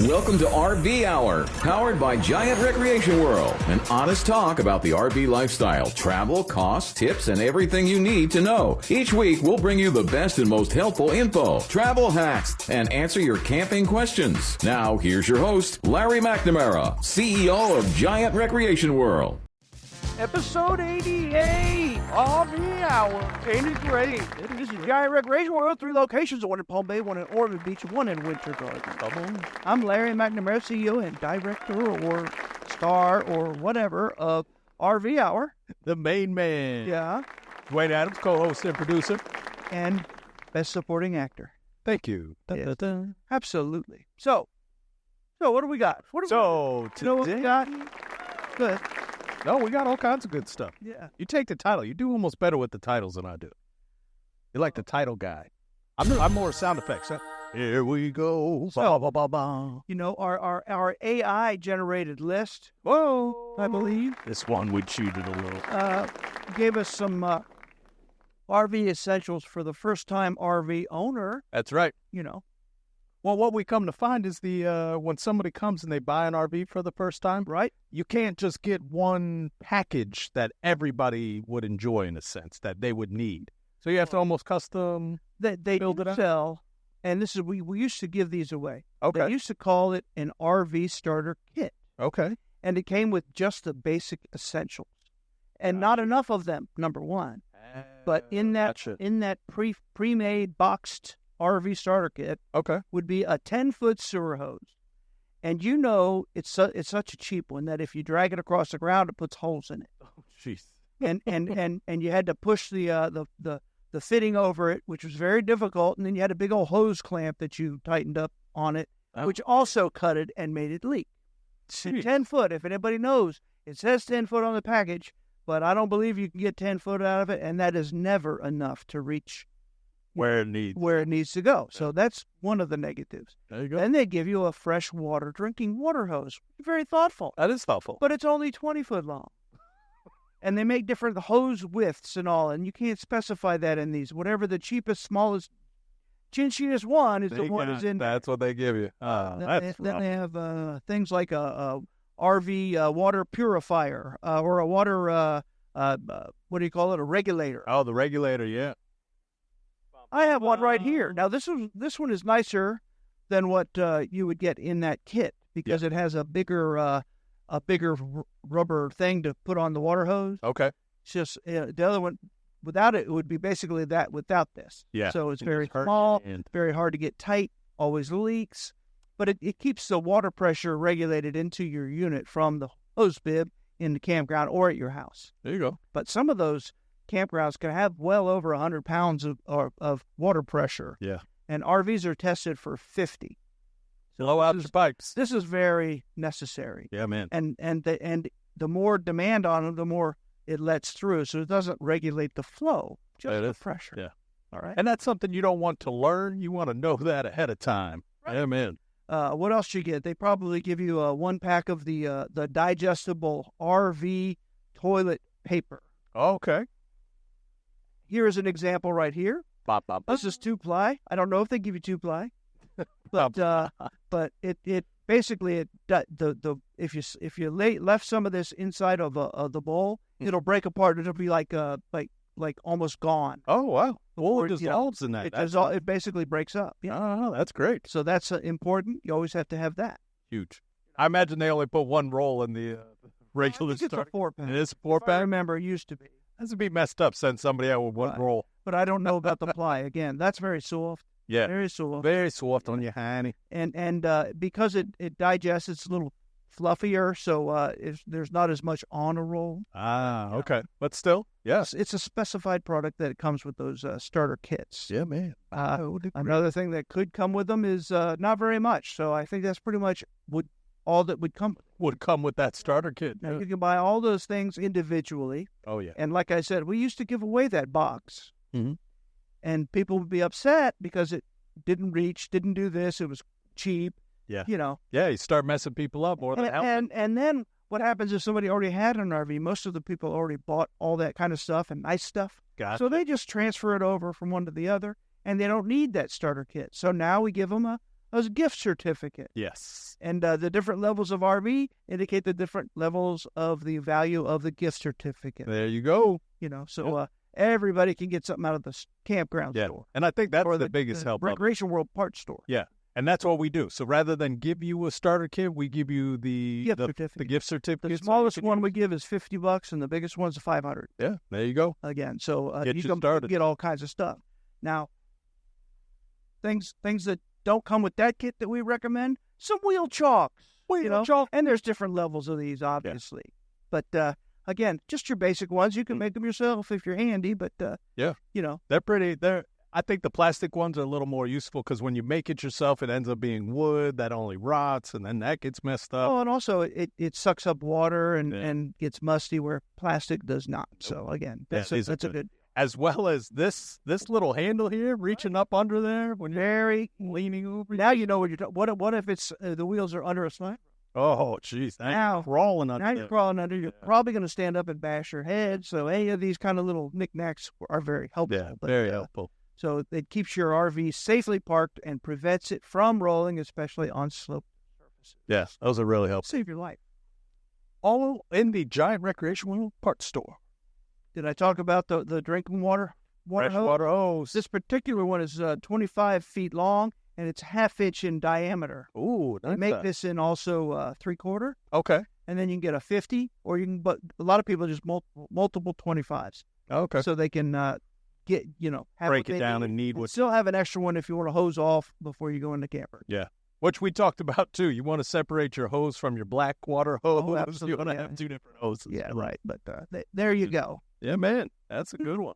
Welcome to RV Hour, powered by Giant Recreation World. An honest talk about the RV lifestyle, travel, costs, tips, and everything you need to know. Each week, we'll bring you the best and most helpful info, travel hacks, and answer your camping questions. Now, here's your host, Larry McNamara, CEO of Giant Recreation World. Episode 88, RV Hour. Ain't it great? This is Giant Recreation World, 3 locations, one in Palm Bay, one in Ormond Beach, one in Winter Garden. I'm Larry McNamara, CEO and director or star or whatever of RV Hour. The main man. Yeah. Dwayne Adams, co-host and producer. And best supporting actor. Thank you. Yes. Absolutely. So what do we got? Today, you know what we got? Good. No, we got all kinds of good stuff. Yeah. You take the title. You do almost better with the titles than I do. You're like the title guy. I'm more sound effects. Huh? Here we go. So, ba, ba, ba. You know, our AI generated list, Whoa. I believe, This one we cheated a little. gave us some RV essentials for the first time RV owner, That's right. you know. Well, what we come to find is when somebody comes and they buy an RV for the first time, Right? you can't just get one package that everybody would enjoy in a sense, that they would need. So you have to almost custom They build do it up? sell, and this is we used to give these away. Okay. They used to call it an RV starter kit, Okay. and it came with just the basic essentials, and not enough of them. Number one, but in that pre-made boxed RV starter kit Okay. would be a 10-foot sewer hose, and you know it's such a cheap one that if you drag it across the ground, it puts holes in it. Oh, jeez. and you had to push the fitting over it, which was very difficult, and then you had a big old hose clamp that you tightened up on it, which also cut it and made it leak. Jeez. 10 foot, if anybody knows, it says 10 foot on the package, but I don't believe you can get 10 foot out of it, and that is never enough to reach Where it needs. where it needs to go. So that's one of the negatives. There you go. Then they give you a fresh water drinking water hose. Very thoughtful. That is thoughtful. But it's only 20 foot long. And they make different hose widths and all, and you can't specify that in these. Whatever the cheapest, smallest, chinchiest one is the one is in there. That's what they give you. Then they have things like a RV water purifier or a water, what do you call it, a regulator. Oh, the regulator, yeah. I have one right here. Now, this one is nicer than what you would get in that kit because it has a bigger rubber thing to put on the water hose. Okay. It's just the other one, without it, it would be basically that without this. Yeah. So it's It very just hurts small, your hand. very hard to get tight, always leaks, but it keeps the water pressure regulated into your unit from the hose bib in the campground or at your house. There you go. But some of those campgrounds can have well over 100 pounds of water pressure. Yeah. And RVs are tested for 50. Blow out your pipes. This is very necessary. Yeah, man. And the more demand on them, the more it lets through. So it doesn't regulate the flow, just It the is. pressure. Yeah. All right. And that's something you don't want to learn. You want to know that ahead of time. Right. Yeah, man. What else you get? They probably give you one pack of the digestible RV toilet paper. Okay. Here is an example right here. Bop, bop, bop. This is 2-ply. I don't know if they give you 2-ply, but it basically if you left some of this inside of the bowl, it'll break apart. It'll be like almost gone. Oh, wow. Well, Or, it dissolves in that. It basically breaks up. Yeah. Oh, that's great. So that's important. You always have to have that. Huge. I imagine they only put one roll in the regular I think it's a starter. 4-pack. It is a If I 4-pack? remember, it used to be. That's would be messed up. Send somebody out with one Right. roll. But I don't know about the ply. Again, that's very soft. Yeah. Very soft. Very soft on your honey. And because it digests, it's a little fluffier, so there's not as much on a roll. Ah, okay. But still, yes. It's a specified product that comes with those starter kits. Yeah, man. Another thing that could come with them is not very much. So I think that's pretty much all that would come. Would come with that starter kit. Now, you can buy all those things individually. Oh, yeah. And like I said, we used to give away that box. Mhm. And people would be upset because it didn't do this, it was cheap. Yeah. You know. Yeah, you start messing people up more than helping. And then what happens if somebody already had an RV? Most of the people already bought all that kind of stuff and nice stuff. Gotcha. So they just transfer it over from one to the other, and they don't need that starter kit. So now we give them a gift certificate. Yes. And the different levels of RV indicate the different levels of the value of the gift certificate. There you go. So everybody can get something out of the campground store. And I think that's or the biggest help. Recreation World parts store. Yeah. And that's what we do. So rather than give you a starter kit, we give you the gift certificate. The smallest one we give is $50, and the biggest one's $500. Yeah, there you go. Again, so Get you you can started. get all kinds of stuff. Now, things that don't come with that kit that we recommend, some wheel chalks. Chalk. And there's different levels of these, obviously. Yeah. But again, just your basic ones. You can make them yourself if you're handy. But they're pretty. I think the plastic ones are a little more useful because when you make it yourself, it ends up being wood that only rots, and then that gets messed up. Oh, and also it sucks up water and gets musty where plastic does not. So again, that's a good. As well as this little handle here, reaching up under there when you're leaning over. Now you know what you're talking. What if it's the wheels are under a slide? Oh, jeez! Now crawling under. Now you're crawling under. You're probably going to stand up and bash your head. So any of these kind of little knickknacks are very helpful. Yeah, very helpful. So it keeps your RV safely parked and prevents it from rolling, especially on sloped surfaces. Yes, those are really helpful. Save your life. All in the Giant Recreational Parts Store. Did I talk about the drinking water Fresh water hose? This particular one is 25 feet long, and it's half-inch in diameter. Ooh, nice. They make this in also 3/4. Okay. And then you can get a 50, or you can. But a lot of people just multiple 25s. Okay. So they can get break it down and need what. Still have an extra one if you want to hose off before you go in the camper. Yeah. Which we talked about too. You want to separate your hose from your black water hose. Oh, absolutely. You want to have two different hoses. Yeah, right. But there you go. Yeah, man. That's a good one.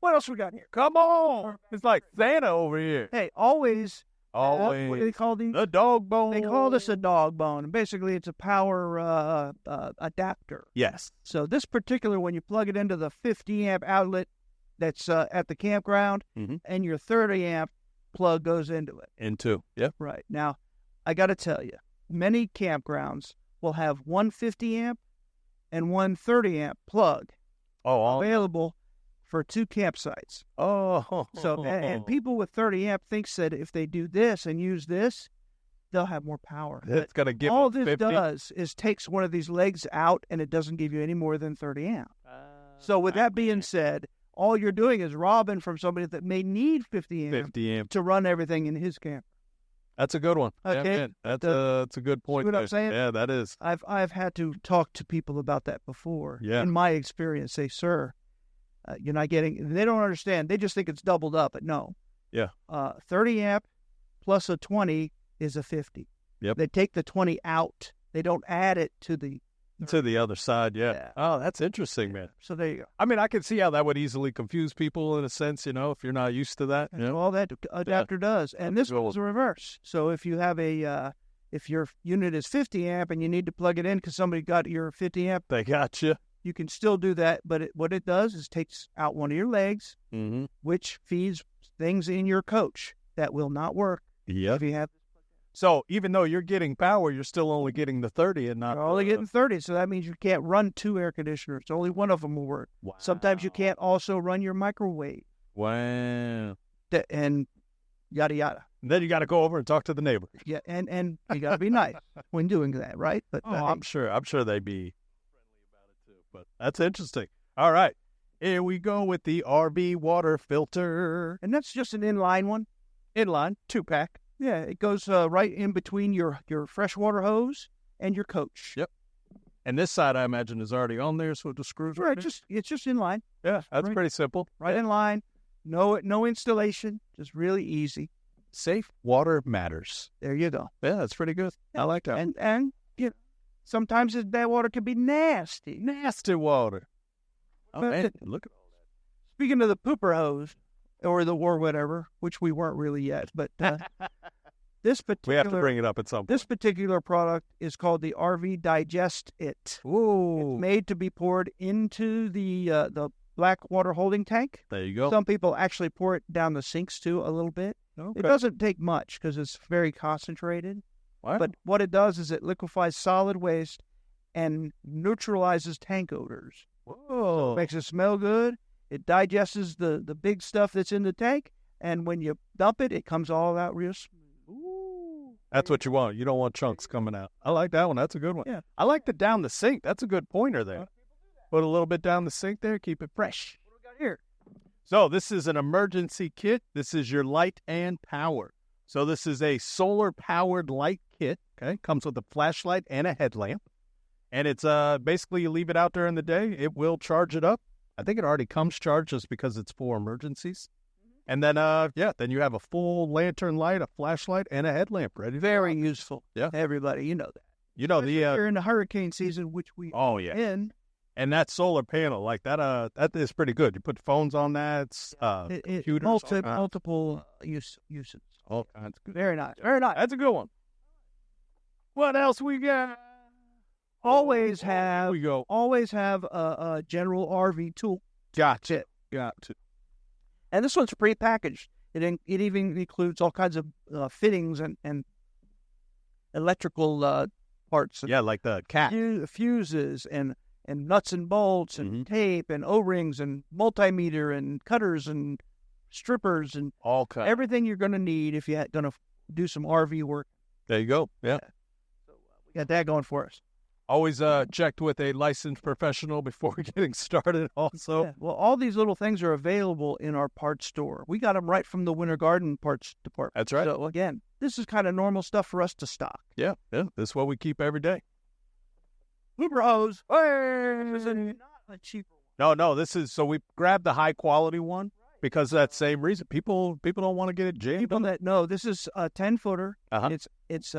What else we got here? Come on. It's like Santa over here. Hey, always. What do they call these? The dog bone. They call this a dog bone. And basically, it's a power adapter. Yes. So this particular one, you plug it into the 50 amp outlet that's at the campground, and your 30 amp plug goes into it. Yep. Right. Now, I got to tell you, many campgrounds will have one 50 amp and one 30 amp plug available for two campsites. Oh. So, and people with 30 amp thinks that if they do this and use this, they'll have more power. It's going to give all them this 50. does is takes one of these legs out, and it doesn't give you any more than 30 amp. So with that being said, all you're doing is robbing from somebody that may need 50 amp to run everything in his camp. That's a good one. Okay. Yeah, that's a good point. See what I'm saying? Yeah, that is. I've had to talk to people about that before. Yeah. In my experience, say, sir, you're not getting. They don't understand. They just think it's doubled up, but no. Yeah. 30 amp plus a 20 is a 50. Yep. They take the 20 out. They don't add it to the other side. Yeah. Oh, that's interesting, man. So there you go. I mean, I can see how that would easily confuse people in a sense, if you're not used to that. That's all that adapter does. And this one's the reverse. So if you have if your unit is 50 amp and you need to plug it in because somebody got your 50 amp, they got you. You can still do that, but what it does is takes out one of your legs, which feeds things in your coach that will not work if you have. So even though you're getting power, you're still only getting the 30 and not. You're only getting 30, so that means you can't run two air conditioners. Only one of them will work. Wow. Sometimes you can't also run your microwave. Wow. And yada yada. And then you got to go over and talk to the neighbor. Yeah, and you got to be nice when doing that, right? But I'm sure they'd be friendly about it too. But that's interesting. All right, here we go with the RV water filter, and that's just an inline one. Inline 2-pack. Yeah, it goes right in between your freshwater hose and your coach. Yep. And this side, I imagine, is already on there, so it just screws right. It's just in line. Yeah, that's pretty simple. Right in line. No installation. Just really easy. Safe water matters. There you go. Yeah, that's pretty good. Yeah. I like that. And sometimes that water can be nasty. Nasty water. Oh, man, look at all that. Speaking of the pooper hose, or whatever, which we weren't really yet, but this particular... We have to bring it up at some point. This particular product is called the RV Digest It. Ooh. It's made to be poured into the black water holding tank. There you go. Some people actually pour it down the sinks, too, a little bit. Okay. It doesn't take much because it's very concentrated. Wow. But what it does is it liquefies solid waste and neutralizes tank odors. Whoa. So it makes it smell good. It digests the big stuff that's in the tank, and when you dump it, it comes all out real smooth. Ooh. That's what you want. You don't want chunks coming out. I like that one. That's a good one. Yeah. I like the down the sink. That's a good pointer there. Put a little bit down the sink there. Keep it fresh. What do we got here? So this is an emergency kit. This is your light and power. So this is a solar-powered light kit. Okay, comes with a flashlight and a headlamp. And it's basically you leave it out during the day. It will charge it up. I think it already comes charged just because it's for emergencies. And then, then you have a full lantern light, a flashlight, and a headlamp ready. Very useful. Yeah. Everybody, you know that. You know, Especially if you're in the hurricane season, which we oh, yeah. in. And that solar panel, like that is pretty good. You put phones on that. It's computers. Multiple uses. All kinds. Very nice. Very nice. That's a good one. What else we got? Always Here we go. a general RV tool. Got to. And this one's prepackaged. It even includes all kinds of fittings and electrical parts. Yeah, like the cat. Fuses and nuts and bolts and tape and O-rings and multimeter and cutters and strippers and all kinds. Everything you're going to need if you're going to do some RV work. There you go. Yeah. So we got that going for us. Always checked with a licensed professional before getting started also. Yeah. Well, all these little things are available in our parts store. We got them right from the Winter Garden parts department. That's right. So, again, this is kind of normal stuff for us to stock. Yeah. This is what we keep every day. Hoover hose. This is not a cheaper one. No, this is, so we grabbed the high quality one because of that same reason. People don't want to get it jammed. People that know, this is a 10-footer. Uh-huh. It's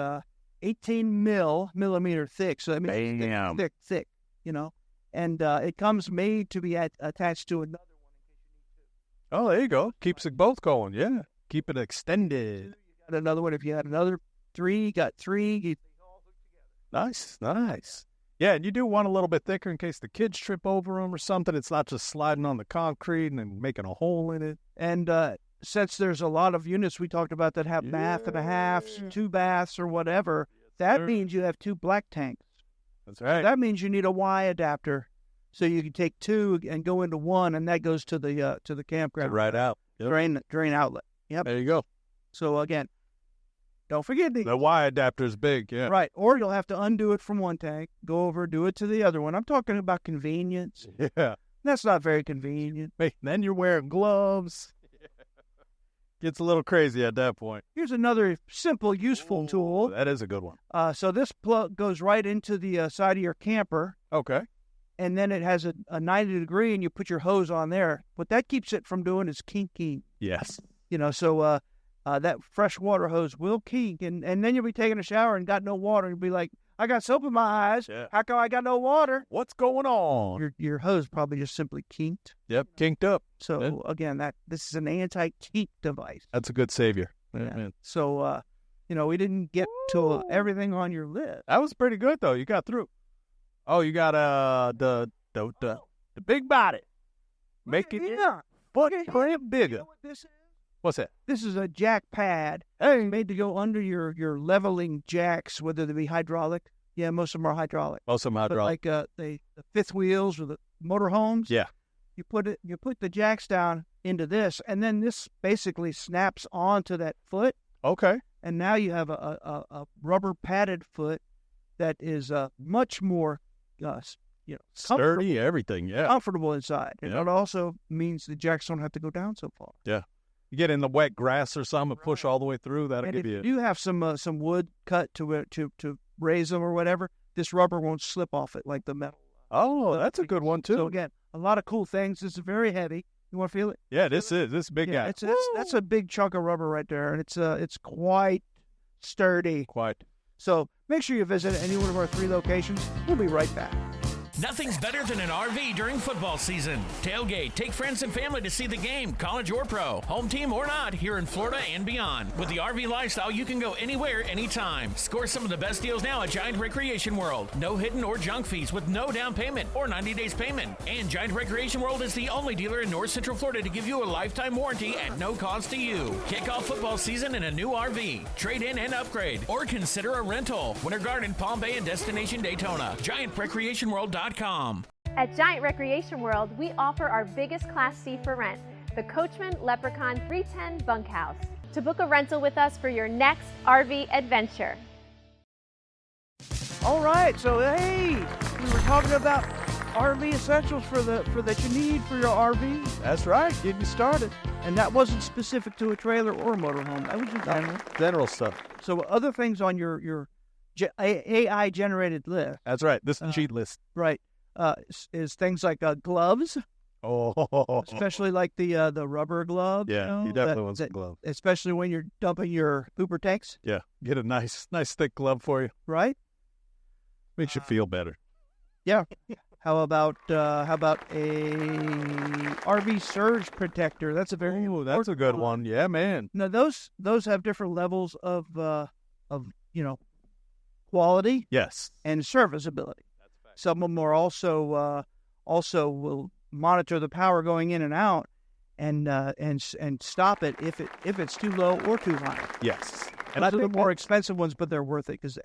18 millimeter thick, so that means it's thick, you know. And it comes made to be attached to another one in case you need to. Oh, there you go. Keeps it both going. Yeah, keep it extended. You got another one. If you had another 3, you got 3. You all hook together. Nice. Yeah, and you do want a little bit thicker in case the kids trip over them or something. It's not just sliding on the concrete and then making a hole in it. And since there's a lot of units we talked about that have bath and a halves, 2 baths or whatever, that means you have 2 black tanks. That's right. That means you need a Y adapter, so you can take 2 and go into 1, and that goes to the campground. Right out. Yep. Drain outlet. Yep. There you go. So again, don't forget these. The Y adapter's big, yeah. Right. Or you'll have to undo it from one tank, go over, do it to the other one. I'm talking about convenience. Yeah. That's not very convenient. Hey, then you're wearing gloves. Gets a little crazy at that point. Here's another simple, useful tool. That is a good one. So this plug goes right into the side of your camper. Okay. And then it has a 90 degree, and you put your hose on there. What that keeps it from doing is kinking. Yes. You know, so that fresh water hose will kink, and then you'll be taking a shower and got no water. You'll be like, I got soap in my eyes. Yeah. How come I got no water? What's going on? Your hose probably just simply kinked. Yep, kinked up. So again, this is an anti-kink device. That's a good savior. Yeah. So we didn't get to everything on your list. That was pretty good though. You got through. Oh, you got the big body. Make it footprint bigger. You know what this is? What's that? This is a jack pad. Hey. Made to go under your leveling jacks, whether they be hydraulic. Yeah, most of them are hydraulic. Most of them hydraulic. But like the fifth wheels or the motorhomes. Yeah. You put the jacks down into this, and then this basically snaps onto that foot. Okay. And now you have a rubber padded foot that is much more sturdy, everything. Yeah. Comfortable inside. And it also means the jacks don't have to go down so far. Yeah. You get in the wet grass or something, push all the way through. That'll give you. If you have some wood cut to raise them or whatever, this rubber won't slip off it like the metal. Oh, that's a good one too. So again, a lot of cool things. This is very heavy. You want to feel it? Yeah, this big guy. That's a big chunk of rubber right there, and it's quite sturdy. Quite. So make sure you visit any one of our 3 locations. We'll be right back. Nothing's better than an RV during football season. Tailgate, take friends and family to see the game, college or pro, home team or not, here in Florida and beyond. With the RV lifestyle, you can go anywhere, anytime. Score some of the best deals now at Giant Recreation World. No hidden or junk fees with no down payment or 90 days payment. And Giant Recreation World is the only dealer in North Central Florida to give you a lifetime warranty at no cost to you. Kick off football season in a new RV. Trade in and upgrade. Or consider a rental. Winter Garden, Palm Bay, and Destination Daytona. GiantRecreationWorld.com. At Giant Recreation World, we offer our biggest Class C for rent, the Coachmen Leprechaun 310 Bunkhouse. to book a rental with us for your next RV adventure. All right, so hey, we were talking about RV essentials for that you need for your RV. That's right. Get you started, and that wasn't specific to a trailer or a motorhome. That was just General stuff. So other things on your AI generated list. That's right. This is cheat list. Right. Is things like gloves, Oh, especially like the rubber gloves. yeah. You definitely want some gloves. Especially when you're dumping your pooper tanks. Yeah. Get a nice thick glove for you. Right. Makes you feel better. Yeah. How about a RV surge protector? That's a very That's a good one. Yeah, man. Now those have different levels of quality Yes. and serviceability. Some of them are also will monitor the power going in and out and stop it if it's too low or too high. Yes. And I think the more expensive ones, but they're worth it because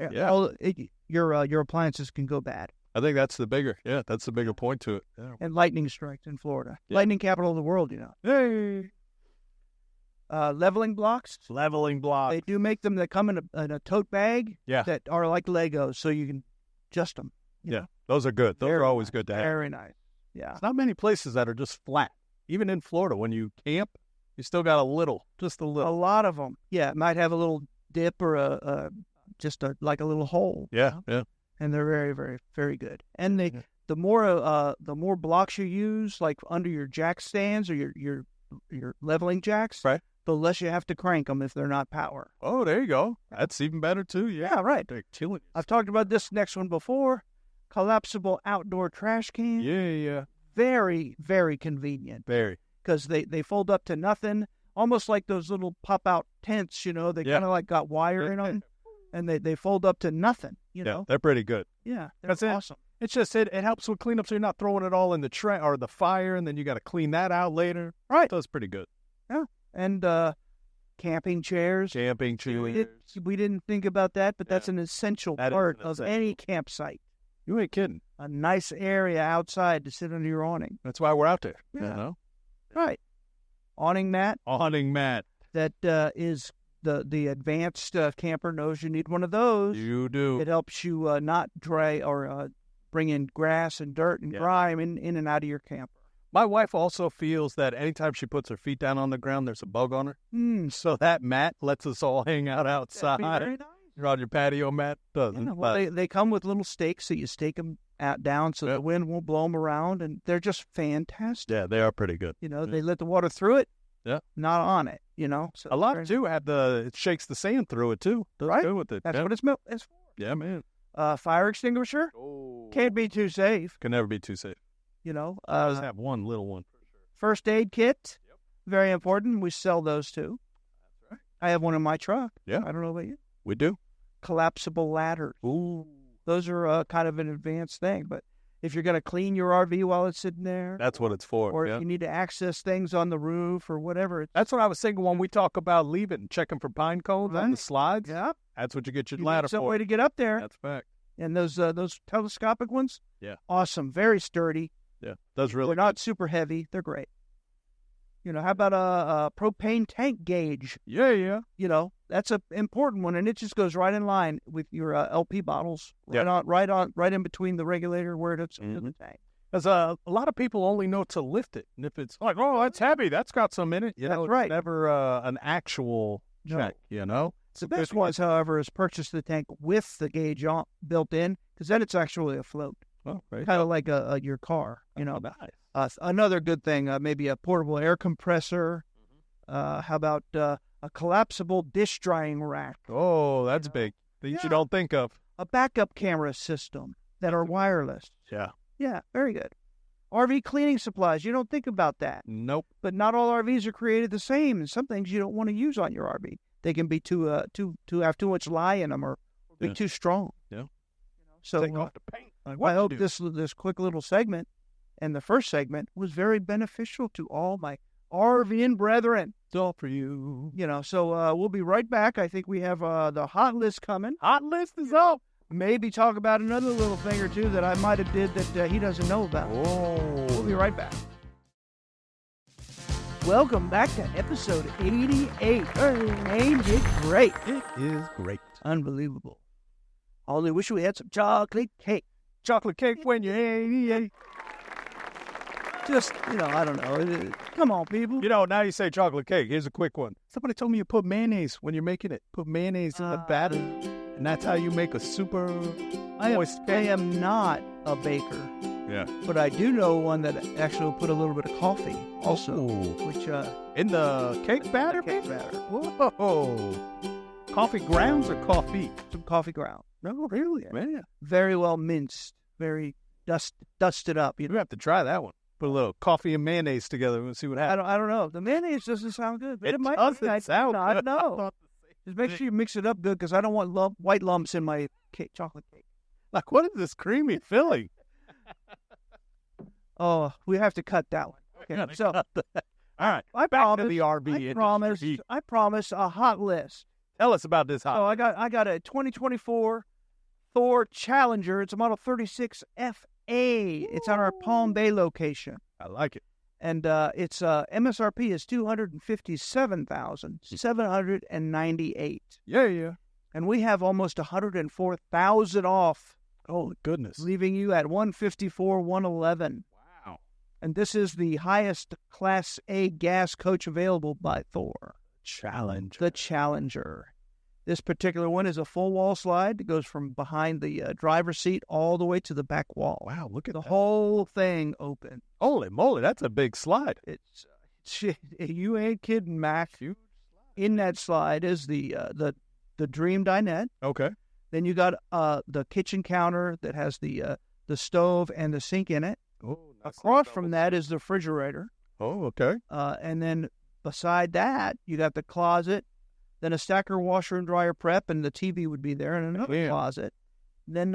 your appliances can go bad. I think that's the bigger point to it. Yeah. And lightning strikes in Florida, Yeah. lightning capital of the world. Hey. Leveling blocks. Leveling block. They do make them that come in a tote bag. Yeah. That are like Legos, so you can adjust them. Yeah. Those are good. Those are always good to have. Very nice. Yeah. There's not many places that are just flat. Even in Florida, when you camp, you still got just a A little. lot of them. Yeah. It might have a little dip or like a little hole. Yeah. Yeah. And they're very, very, very good. And the more blocks you use, like under your jack stands or your leveling jacks, Right. the less you have to crank them if they're not power. Oh, there you go. That's even better too. Yeah. Yeah, right. They're killing. I've talked about this next one before. Collapsible outdoor trash can. Yeah. Yeah. Very, very convenient Very. because they fold up to nothing, almost like those little pop-out tents, They Yeah. kind of like got wire in them, and they fold up to nothing, Yeah. They're pretty good. Yeah, they're That's it. awesome. It's just it helps with cleanup, so you're not throwing it all in the tray or the fire, and then you got to clean that out later. Right. So it's pretty good. Yeah. And camping chairs. Camping chairs. We didn't think about that, but that's an essential That is part an of any campsite. You ain't kidding. A nice area outside to sit under your awning. That's why we're out there. Yeah. You know? Right. Awning mat. Awning mat. That is the advanced camper knows you need one of those. You do. It helps you not dry or bring in grass and dirt and grime in and out of your camper. My wife also feels that anytime she puts her feet down on the ground, there's a bug on her. So that mat lets us all hang out outside. That'd be very nice. You're on your patio mat. Doesn't. Yeah, well, they come with little stakes, so you stake them out down so the wind won't blow them around, and they're just fantastic. Yeah, they are pretty good. They let the water through it. Yeah. Not on it. So A lot too have it shakes the sand through it too. Right. Good with it. That's yeah. what it's for. Yeah, man. Fire extinguisher can't be too safe. Can never be too safe. Just have one little one. First aid kit, very important. We sell those too. That's right. I have one in my truck. Yeah. I don't know about you. We do. Collapsible ladders. Ooh. Those are kind of an advanced thing, but if you're going to clean your RV while it's sitting there, That's what it's for. or if you need to access things on the roof or whatever. That's what I was thinking when we talk about leaving, checking for pine cones on the slides. Yeah. That's what you get your You ladder need some for. way to get up there. That's a fact. And those telescopic ones, Yeah. awesome, very sturdy. Yeah. That's really They're not super heavy. They're great. How about a propane tank gauge? Yeah. That's an important one, and it just goes right in line with your LP bottles, Yeah. right in between the regulator where it's into the tank. Because a lot of people only know to lift it. And if it's like, oh, that's heavy, that's got some in it. That's It's right. never an actual check, The best ones, however, is purchase the tank with the gauge built in, because then it's actually afloat, Oh, right. kind of like your car. Nice. Another good thing, maybe a portable air compressor. How about a collapsible dish drying rack? Oh, that's big. Things you don't think of. A backup camera system that are wireless. Yeah. Yeah, very good. RV cleaning supplies. You don't think about that. Nope. But not all RVs are created the same, and some things you don't want to use on your RV. They can be too have too much lie in them or be too strong. Yeah. So Take off the paint. Like, I what hope you do? this quick little segment and the first segment was very beneficial to all my RVing brethren. It's all for you. So we'll be right back. I think we have the hot list coming. Hot list is up. Maybe talk about another little thing or two that I might have did that he doesn't know about. Oh. We'll be right back. Welcome back to episode 88. Ain't it great? It is great. Unbelievable. I only wish we had some chocolate cake. Chocolate cake when you're 88. Just, I don't know. Come on, people. Now you say chocolate cake. Here's a quick one. Somebody told me you put mayonnaise when you're making it. Put mayonnaise in the batter, and that's how you make a super moist I cake. am not a baker, Yeah. but I do know one that actually will put a little bit of coffee also, Ooh. which In the cake batter? cake batter. Whoa. Coffee grounds or coffee? Some coffee ground. No, really, Yeah. man. Very well minced, very dusted up. You have to try that one. Put a little coffee and mayonnaise together and see what happens. I don't know. The mayonnaise doesn't sound good, but it might. doesn't sound I good. don't know. Just make sure you mix it up good, because I don't want white lumps in my chocolate cake. Like, what is this creamy filling? Oh, we have to cut that one. Okay, so all right. I Back to promise. the RV industry. I promise a hot list. Tell us about this hot. So I got a 2024 Thor Challenger. It's a Model 36 FA. It's on our Palm Bay location, I like it. and its MSRP is $257,798, Yeah. and we have almost 104,000 off, Oh, goodness. leaving you at 154,111. Wow. And this is the highest Class A gas coach available by Thor, Challenge. the Challenger. This particular one is a full wall slide. It goes from behind the driver's seat all the way to the back wall. Wow, look at The that. whole thing open. Holy moly, that's a big slide. It's you ain't kidding, Mac. In that slide is the Dream Dinette. Okay. Then you got the kitchen counter that has the stove and the sink in it. Oh, Across from that is the refrigerator. Oh, okay. And then beside that, you got the closet, then a stacker washer and dryer prep, and the TV would be there, and another closet. Then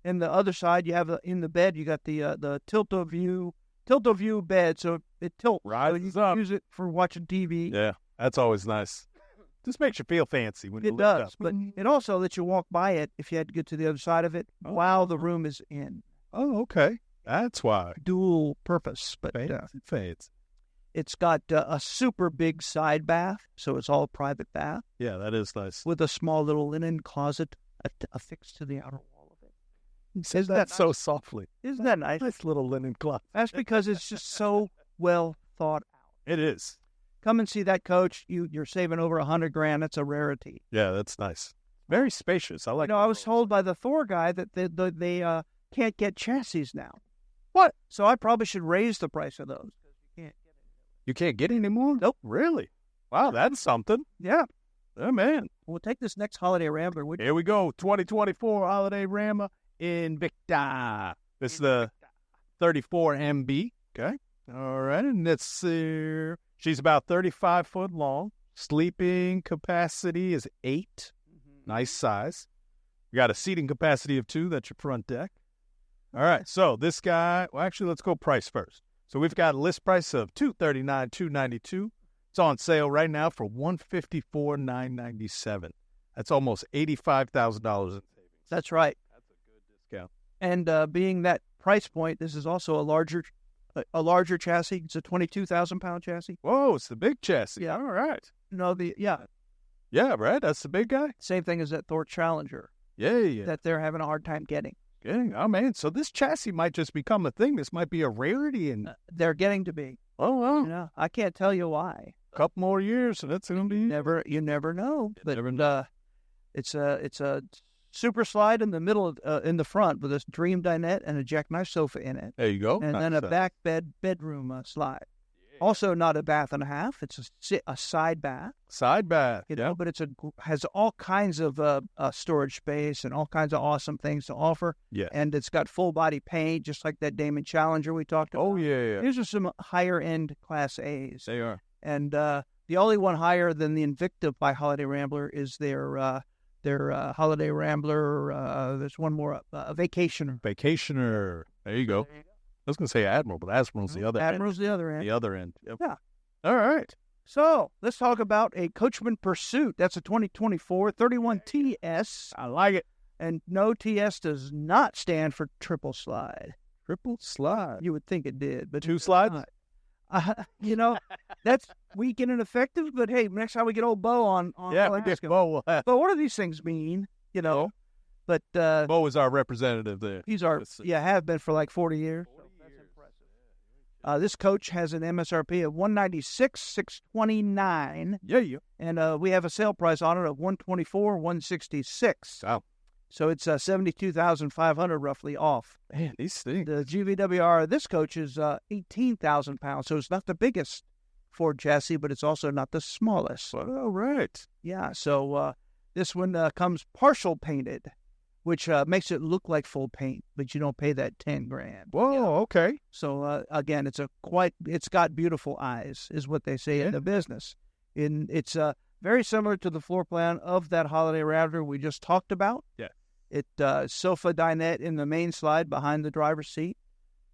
in the other side, you have in the bed, you got the tilt-o-view bed, so it tilts. Rises so you up. can use it for watching TV. Yeah, that's always nice. Just makes you feel fancy when you It lift does, up. but it also lets you walk by it if you had to get to the other side of it while the room is in. Oh, okay. That's why. Dual purpose, but Fancy. it's got a super big side bath, so it's all private bath, Yeah, that is nice. with a small little linen closet affixed to the outer wall of it. Says that so softly. Isn't that nice? Nice little linen cloth. That's because it's just so well thought out. It is. Come and see that coach. You're saving over $100,000. That's a rarity. Yeah, that's nice. Very spacious. I like. I was told by the Thor guy that they can't get chassis now. What? So I probably should raise the price of those. You can't get any more? Nope. Really? Wow, that's something. Yeah. Oh, man. We'll take this next holiday rambler. Here we go. 2024 Holiday Rama Invicta. This is the 34 MB. Okay. All right. And it's she's about 35 foot long. Sleeping capacity is 8. Nice size. You got a seating capacity of 2. That's your front deck. All right. So this guy, well, actually, let's go price first. So we've got a list price of $239,292. It's on sale right now for $154,997. That's almost $85,000 in savings. That's right. That's a good discount. And being that price point, this is also a larger chassis. It's a 22,000-pound chassis. Whoa, it's the big chassis. Yeah. All right. No, Yeah, right. That's the big guy. same thing as that Thor Challenger Yeah. that they're having a hard time getting. Good. Oh, man. So this chassis might just become a thing. This might be a rarity in, They're getting to be. well, I can't tell you why. a couple more years, and it's going to be. You never know. But never know. it's a super slide in the middle, in the front, with a Dream Dinette and a jackknife sofa in it, There you go. and then a back bedroom slide. Also, not a bath and a half. It's a side bath. Side bath. But has all kinds of storage space and all kinds of awesome things to offer. Yeah. And it's got full body paint, just like that Damon Challenger we talked about. Oh, yeah. These are some higher end Class A's. They are. And the only one higher than the Invicta by Holiday Rambler is their Holiday Rambler. There's one more, Vacationer. Vacationer. There you go. I was going to say Admiral, but Admiral's the other Admiral's the other end. end. The other end. Yep. Yeah. All right. So let's talk about a Coachmen Pursuit. That's a 2024 31 TS. I like it. And no, TS does not stand for triple slide. Triple slide. You would think it did, but Two it does slides? not. That's weak and ineffective. But hey, next time we get old Bo on, Yeah, we'll we ask get him. Bo. We'll have. But what do these things mean? But Bo is our representative there. he's have been for like 40 years. So that's impressive. This coach has an MSRP of $196,629. Yeah. And we have a sale price on it of $124,166. Wow. So it's $72,500 roughly off. Man, these things. The GVWR of this coach is 18,000 pounds. So it's not the biggest Ford chassis, but it's also not the smallest. All right. Yeah. So this one comes partial painted, which makes it look like full paint, but you don't pay that $10,000. Whoa. Okay. So again, it's got beautiful eyes, is what they say in the business. It's very similar to the floor plan of that Holiday Rambler we just talked about. Yeah. It sofa dinette in the main slide behind the driver's seat,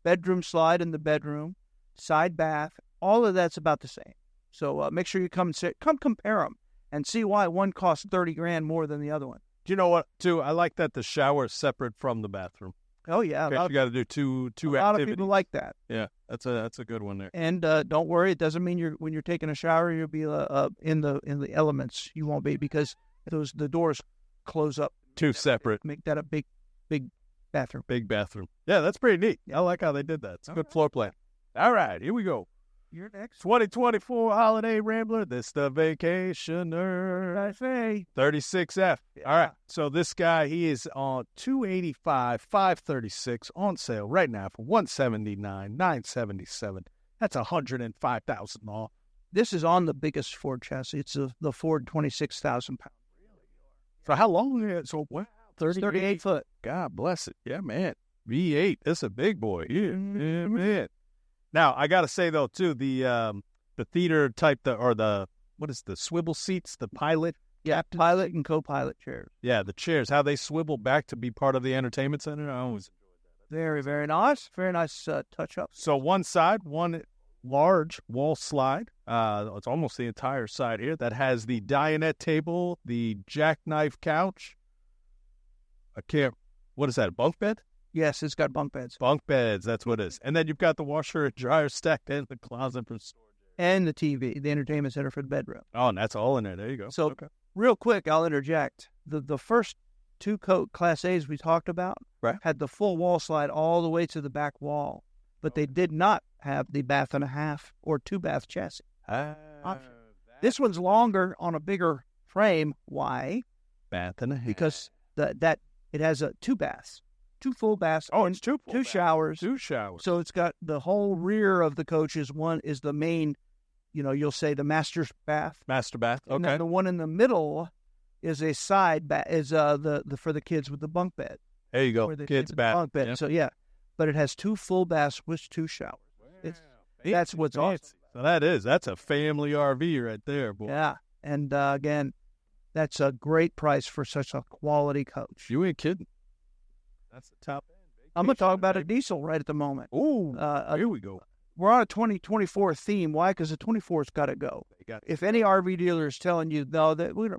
bedroom slide in the bedroom, side bath. All of that's about the same. So make sure you come compare them and see why one costs $30,000 more than the other one. Do you know what, too? I like that the shower is separate from the bathroom. Oh yeah, You got to do two a lot activities. of people like that. Yeah, that's a good one there. And don't worry, it doesn't mean when you're taking a shower you'll be in the elements. You won't be, because the doors close up. Two separate. Make that a big bathroom. Big bathroom. Yeah, that's pretty neat. I like how they did that. It's a good floor plan. All right, here we go. You're next. 2024 Holiday Rambler. This the Vacationer. I say 36F. Yeah. All right. So this guy, he is on $285,536 on sale right now for $179,977. That's $105,000 off. this is on the biggest Ford chassis. It's the Ford 26,000 pound. So how long is it? So wow, 38 foot. God bless it. Yeah, man. V8. That's a big boy. Yeah, man. Now I gotta say though too, the theater type, what is the swivel seats, the pilot. Yeah, pilot and co-pilot chairs. Yeah, the chairs, how they swivel back to be part of the entertainment center. I always enjoyed that. Very, very nice. Very nice touch-up. So one side, one large wall slide. It's almost the entire side here. That has the dinette table, the jackknife couch. What is that, a bunk bed? Yes, it's got bunk beds. Bunk beds, that's what it is. And then you've got the washer and dryer stacked in the closet for storage. And the TV, the entertainment center for the bedroom. Oh, and that's all in there. There you go. So, okay. Real quick, I'll interject. The first two Class A's we talked about had the full wall slide all the way to the back wall, but they did not have the bath and a half or two bath chassis option. This one's longer on a bigger frame. Why? Bath and a half. Because it has two baths, two full baths. Oh, it's two showers. Two showers. So it's got the whole rear of the coaches. One is the main, you'll say the master bath. Master bath. Okay. And then the one in the middle is a side bath, is the for the kids with the bunk bed. There you go. Kids bath. Bunk bed. Yep. So yeah, but it has two full baths with two showers. That's what's awesome. So that's a family RV right there, boy. Yeah, and again, that's a great price for such a quality coach. You ain't kidding. That's the top end. I'm going to talk about a diesel right at the moment. Ooh, here we go. We're on a 2024 theme. Why? Because the 24's got to go. If any RV dealer is telling you, no, that we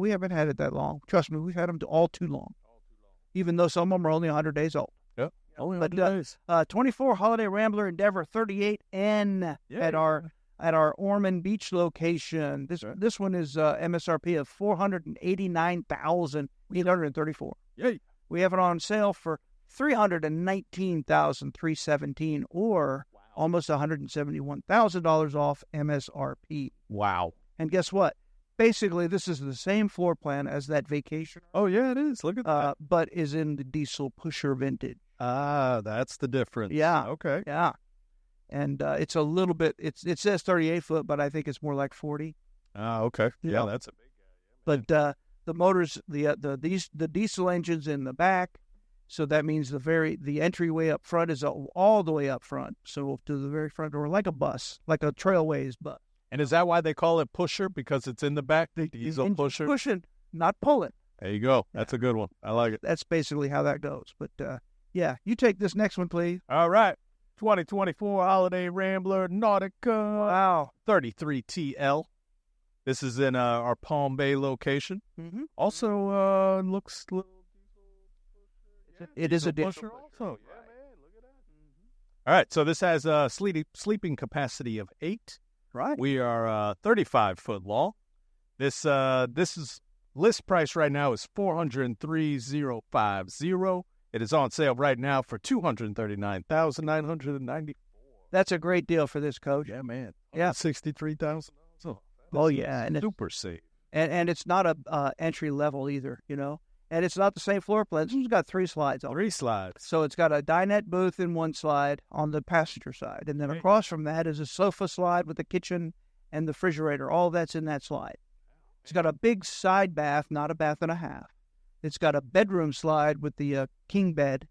haven't had it that long. Trust me, we've had them all too long. Even though some of them are only 100 days old. Yep, only 100 days. 24 Holiday Rambler Endeavor 38N at our Ormond Beach location. This one is MSRP of $489,834. Yay! We have it on sale for $319,317, or almost $171,000 off MSRP. Wow! And guess what? Basically, this is the same floor plan as that Vacation. Oh yeah, it is. Look at that. But is in the diesel pusher vintage. Ah, that's the difference. Yeah. Okay. Yeah. And it's a little bit. It says 38 foot, but I think it's more like 40. Ah, okay. Yeah, that's a big guy. But the motors, the diesel engines in the back, so that means the entryway up front is all the way up front, so to the very front door, like a bus, like a Trailways bus. And is that why they call it pusher? Because it's in the back, the diesel pusher? Pushing, not pulling. There you go. That's a good one. I like it. That's basically how that goes. But yeah, you take this next one, please. All right. 2024 Holiday Rambler Nautica. Wow. 33TL. This is in our Palm Bay location. Mm-hmm. Also looks a little It is a diesel pusher also. Yeah, man. Look at that. All right, so this has a sleeping capacity of 8. Right. We are 35 foot long. This is list price right now is $403,050. It is on sale right now for $239,990. That's a great deal for this, Coach. Yeah, man. Yeah. $63,000. Oh, yeah. And super safe. And it's not a entry level either, you know. And it's not the same floor plan. This one's got 3 slides on it. 3 slides. So it's got a dinette booth in one slide on the passenger side. And then across from that is a sofa slide with the kitchen and the refrigerator. All that's in that slide. It's got a big side bath, not a bath and a half. It's got a bedroom slide with the king bed.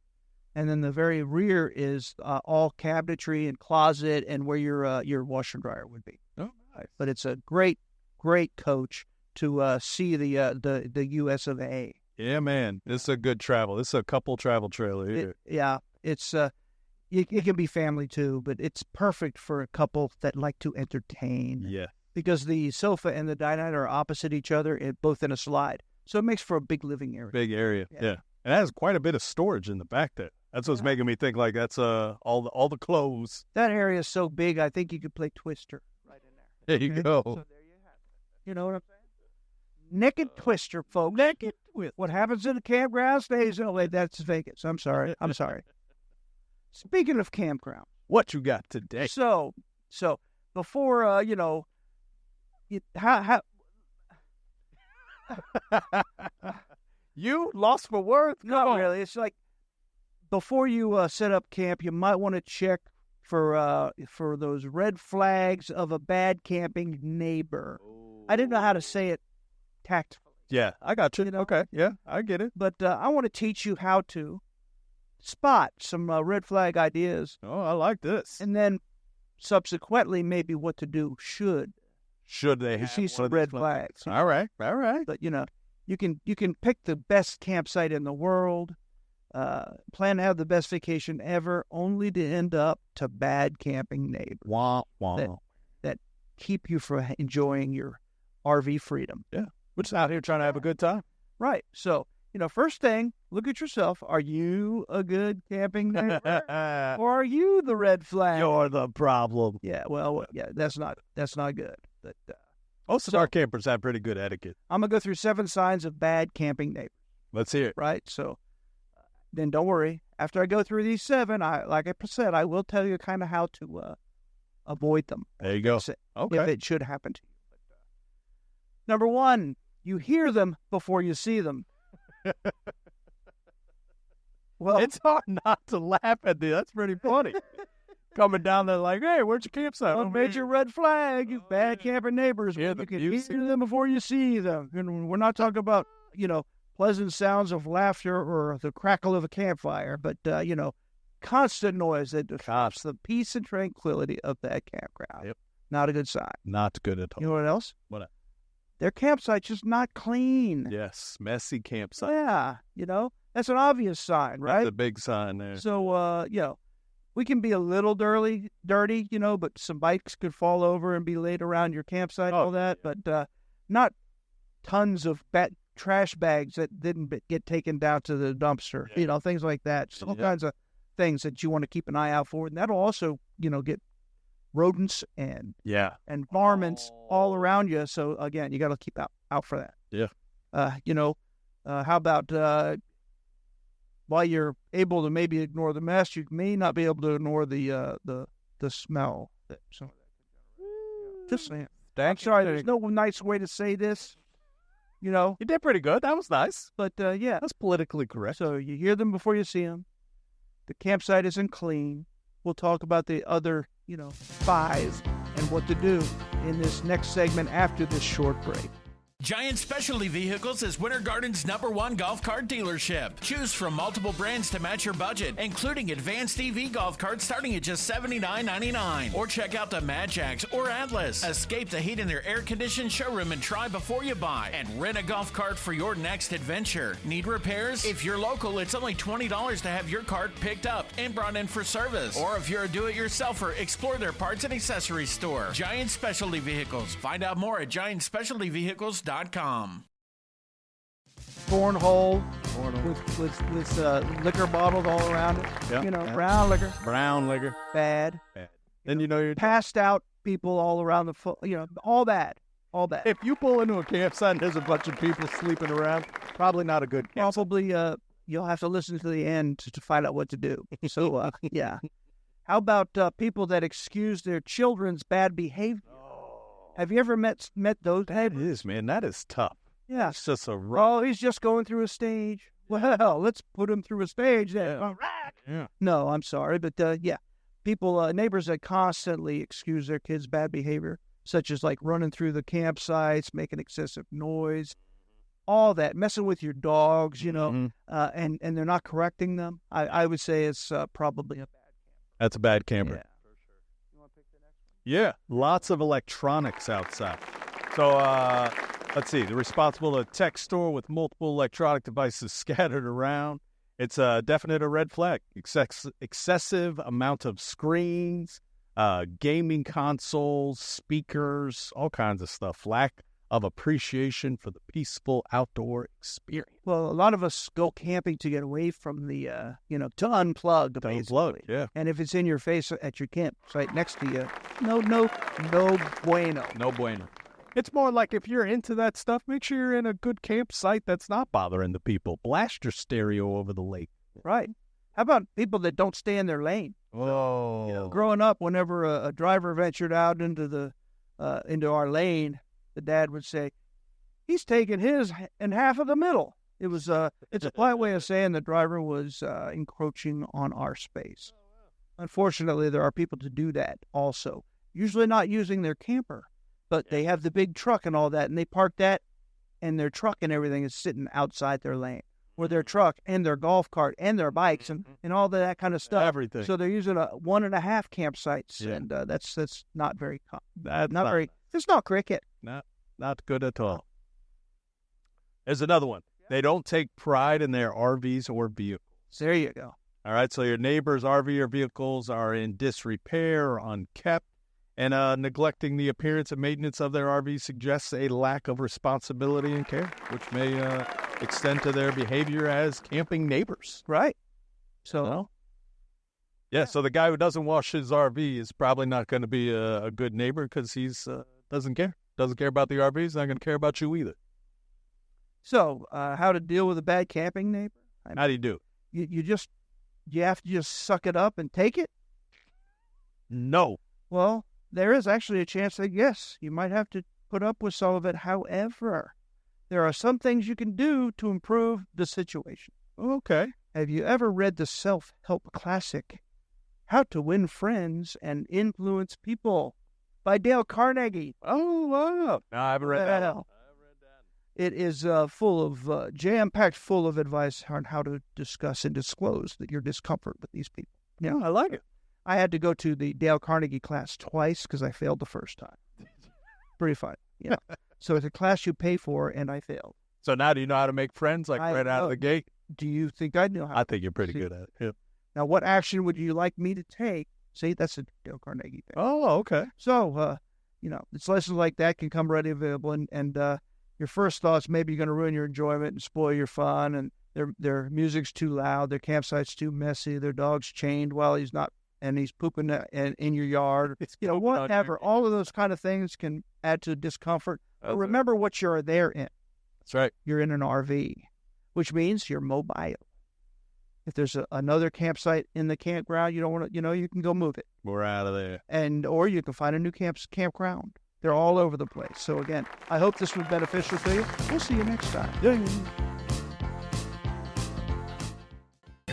And then the very rear is all cabinetry and closet and where your washer and dryer would be. Oh, nice. But it's a great, great coach to see the U.S. of A. Yeah, man. This is a good travel. This is a couple travel trailer here. It's it can be family too, but it's perfect for a couple that like to entertain. Yeah. Because the sofa and the dinette are opposite each other, both in a slide. So it makes for a big living area. Big area. Yeah. And it has quite a bit of storage in the back there. That's what's making me think like that's all the clothes. That area is so big, I think you could play Twister right in there. There you go. So there you have it. You know what I'm saying? Naked Twister, folks. Naked Twister. What happens in the campground stays in LA. That's Vegas. I'm sorry. Speaking of campground. What you got today? So before, how You lost for words? Not really. It's like before you set up camp, you might want to check for those red flags of a bad camping neighbor. I didn't know how to say it tactfully. Yeah, I got you. You know? Okay, yeah, I get it. But I want to teach you how to spot some red flag ideas. Oh, I like this. And then subsequently maybe what to do should they you have see one some of these red flags? flags. All right. But, you can pick the best campsite in the world, plan to have the best vacation ever, only to end up to bad camping neighbors. Wah. That keep you from enjoying your RV freedom. Yeah. We're just out here trying to have a good time. Right. So, first thing, look at yourself. Are you a good camping neighbor? Or are you the red flag? You're the problem. Yeah, well, that's not good. But most of our campers have pretty good etiquette. I'm going to go through 7 signs of bad camping neighbors. Let's hear it. Right? So then don't worry. After I go through these 7, like I said, I will tell you kind of how to avoid them. There you go. Okay. If it should happen to you. But, number 1, you hear them before you see them. Well, it's hard not to laugh at this. That's pretty funny. Coming down there like, hey, where's your campsite? A major red flag, you bad camping neighbors. You can hear them before you see them. And we're not talking about, pleasant sounds of laughter or the crackle of a campfire, but, constant noise that disrupts the peace and tranquility of that campground. Yep. Not a good sign. Not good at all. You know what else? What? Their campsite's just not clean. Yes, messy campsite. Yeah, that's an obvious sign, right? That's a big sign there. So, we can be a little dirty, but some bikes could fall over and be laid around your campsite, all that, but not tons of trash bags that didn't get taken down to the dumpster, things like that. All kinds of things that you want to keep an eye out for. And that'll also, get rodents and varmints all around you. So, again, you got to keep out for that. Yeah. How about while you're able to maybe ignore the mess, you may not be able to ignore the smell. That some of that just saying. I'm sorry, there's no nice way to say this. You did pretty good. That was nice. But, that's politically correct. So you hear them before you see them. The campsite isn't clean. We'll talk about the other, 5 and what to do in this next segment after this short break. Giant Specialty Vehicles is Winter Garden's #1 golf cart dealership. Choose from multiple brands to match your budget, including advanced EV golf carts starting at just $79.99. Or check out the Mad Jacks or Atlas. Escape the heat in their air-conditioned showroom and try before you buy. And rent a golf cart for your next adventure. Need repairs? If you're local, it's only $20 to have your cart picked up and brought in for service. Or if you're a do-it-yourselfer, explore their parts and accessories store. Giant Specialty Vehicles. Find out more at giantspecialtyvehicles.com. cornhole with liquor bottles all around it. Yeah. Brown liquor, Brown liquor. bad. Then you're Passed out people all around all bad. All bad. If you pull into a campsite and there's a bunch of people sleeping around, probably not a good campsite. Probably you'll have to listen to the end to find out what to do. So, yeah. How about people that excuse their children's bad behavior? Have you ever met those? That is, man. That is tough. Yeah. It's just a Oh, he's just going through a stage. Well, let's put him through a stage then. Yeah. All right. Yeah. No, I'm sorry, but yeah. People, neighbors that constantly excuse their kids' bad behavior, such as like running through the campsites, making excessive noise, all that, messing with your dogs, and they're not correcting them. I would say it's probably a bad camper. That's a bad camper. Yeah. For sure. You want to pick the next one? Yeah, lots of electronics outside. So, let's see. They're responsible to tech store with multiple electronic devices scattered around. It's definite a red flag. Excessive amount of screens, gaming consoles, speakers, all kinds of stuff. Lack of appreciation for the peaceful outdoor experience. Well, a lot of us go camping to get away from the, to unplug, basically. Yeah. And if it's in your face at your campsite next to you, no bueno. No bueno. It's more like if you're into that stuff, make sure you're in a good campsite that's not bothering the people. Blast your stereo over the lake. Right. How about people that don't stay in their lane? Oh. Growing up, whenever a driver ventured out into our lane, the dad would say, "He's taking his in half of the middle." It's a polite way of saying the driver was encroaching on our space. Unfortunately, there are people to do that also. Usually not using their camper, but they have the big truck and all that, and they park that, and their truck and everything is sitting outside their lane, or their truck and their golf cart and their bikes and all that kind of stuff. Everything. So they're using 1.5 campsites, Yeah. and that's not very Not very. It's not cricket. Not good at all. There's another one. They don't take pride in their RVs or vehicles. There you go. All right, so your neighbor's RV or vehicles are in disrepair or unkept, and neglecting the appearance and maintenance of their RV suggests a lack of responsibility and care, which may extend to their behavior as camping neighbors. Right. So, Yeah, so the guy who doesn't wash his RV is probably not going to be a good neighbor because he's doesn't care. Doesn't care about the RV. He's not going to care about you either. So, how to deal with a bad camping neighbor? How do you do? You have to just suck it up and take it? No. Well, there is actually a chance that, yes, you might have to put up with some of it. However, there are some things you can do to improve the situation. Okay. Have you ever read the self-help classic, How to Win Friends and Influence People by Dale Carnegie? Oh, wow. No, I haven't read that one. It is jam-packed full of advice on how to discuss and disclose your discomfort with these people. Yeah, I like it. I had to go to the Dale Carnegie class twice because I failed the first time. Pretty fun. Yeah. So it's a class you pay for, and I failed. So now do you know how to make friends, like right out of the gate? Do you think I know how? I think you're pretty good at it. Yep. Now, what action would you like me to take? See, that's a Dale Carnegie thing. Oh, okay. So, it's lessons like that can come ready available, and your first thoughts, maybe you're going to ruin your enjoyment and spoil your fun, and their music's too loud, their campsite's too messy, their dog's chained while he's not, and he's pooping in your yard. Whatever. All of those kind of things can add to discomfort. But remember what you're there in. That's right. You're in an RV, which means you're mobile. If there's another campsite in the campground, you don't want to, you can go move it. We're out of there. Or you can find a new campground. They're all over the place. So again, I hope this was beneficial to you. We'll see you next time.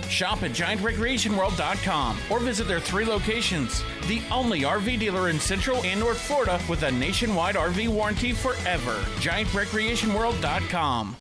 Shop at GiantRecreationWorld.com or visit their 3 locations. The only RV dealer in Central and North Florida with a nationwide RV warranty forever. GiantRecreationWorld.com.